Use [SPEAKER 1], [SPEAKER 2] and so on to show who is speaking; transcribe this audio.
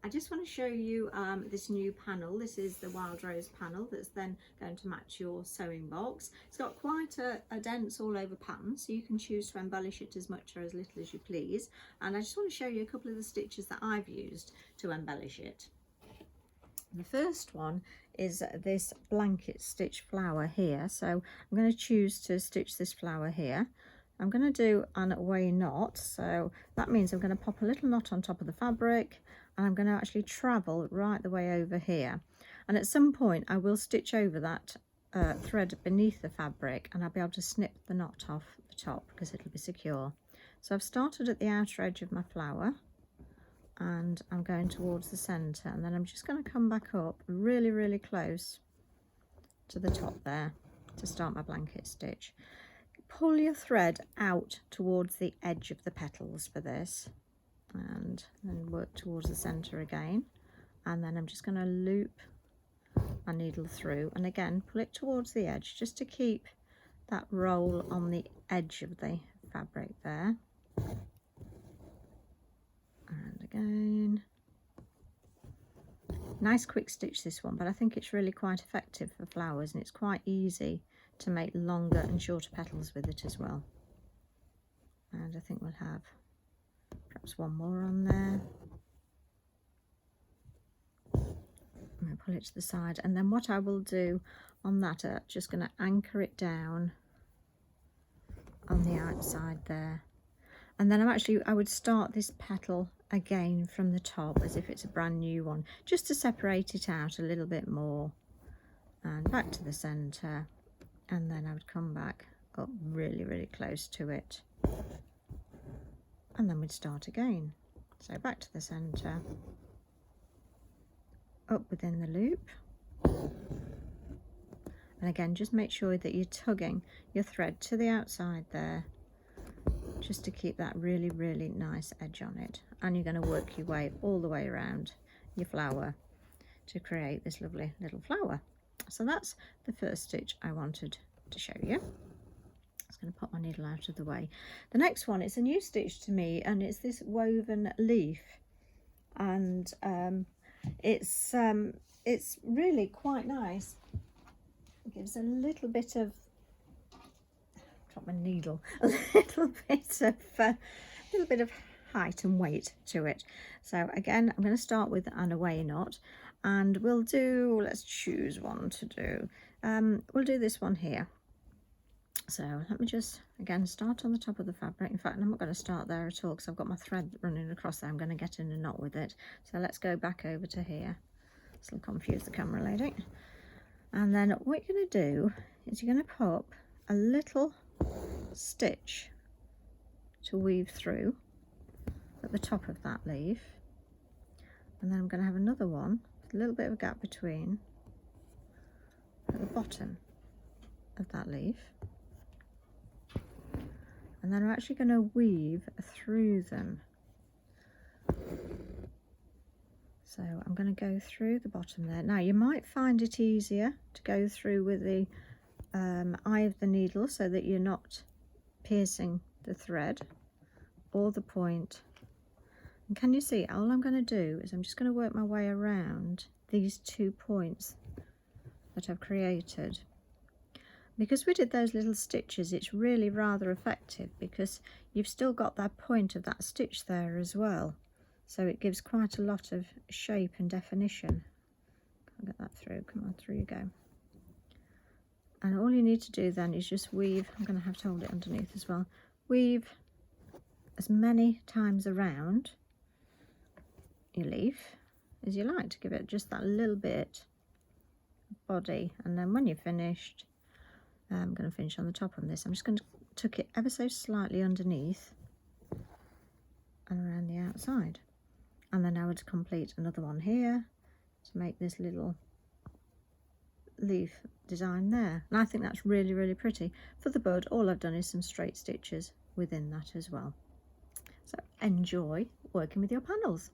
[SPEAKER 1] I just want to show you this new panel. This is the Wild Rose panel that's then going to match your sewing box. It's got quite a dense all over pattern, so you can choose to embellish it as much or as little as you please. And I just want to show you a couple of the stitches that I've used to embellish it. The first one is this blanket stitch flower here. So I'm going to choose to stitch this flower here. I'm going to do an away knot, so that means I'm going to pop a little knot on top of the fabric, and I'm going to actually travel right the way over here, and at some point I will stitch over that thread beneath the fabric, and I'll be able to snip the knot off the top because it'll be secure. So I've started at the outer edge of my flower and I'm going towards the center, and then I'm just going to come back up really close to the top there to start my blanket stitch. Pull your thread out towards the edge of the petals for this, and then work towards the center again, and then I'm just going to loop my needle through, and again pull it towards the edge just to keep that roll on the edge of the fabric there, and again. Nice quick stitch this one, but I think it's really quite effective for flowers, and it's quite easy to make longer and shorter petals with it as well. And I think we'll have perhaps one more on there. I'm going to pull it to the side, and then what I will do on that, I'm just going to anchor it down on the outside there, and then I would start this petal again from the top as if it's a brand new one, just to separate it out a little bit more, and back to the center. And then I would come back up really close to it, and then we'd start again. So back to the center, up within the loop, and again just make sure that you're tugging your thread to the outside there, just to keep that really nice edge on it. And you're going to work your way all the way around your flower to create this lovely little flower. So that's the first stitch I wanted to show you. I'm just going to pop my needle out of the way. The next one is a new stitch to me, and it's this woven leaf, and it's really quite nice. It gives a little bit of, drop my needle, a little bit of height and weight to it. So again, I'm going to start with an away knot, and we'll do, let's choose one to do. We'll do this one here. So let me just again start on the top of the fabric. In fact, I'm not going to start there at all because I've got my thread running across there. I'm going to get in a knot with it. So let's go back over to here. This will confuse the camera lady. And then what you're going to do is you're going to pop a little stitch to weave through at the top of that leaf, and then I'm going to have another one with a little bit of a gap between at the bottom of that leaf, and then I'm actually going to weave through them. So I'm going to go through the bottom there. Now you might find it easier to go through with the eye of the needle so that you're not piercing the thread or the point. And can you see, all I'm going to do is I'm just going to work my way around these 2 points that I've created. Because we did those little stitches, it's really rather effective because you've still got that point of that stitch there as well. So it gives quite a lot of shape and definition. Can't get that through, come on, through you go. And all you need to do then is just weave, I'm going to have to hold it underneath as well, weave as many times around your leaf as you like to give it just that little bit of body. And then when you're finished, I'm going to finish on the top on this. I'm just going to tuck it ever so slightly underneath and around the outside. And then I would complete another one here to make this little leaf design there. And I think that's really pretty. For the bud, all I've done is some straight stitches within that as well. So enjoy working with your panels.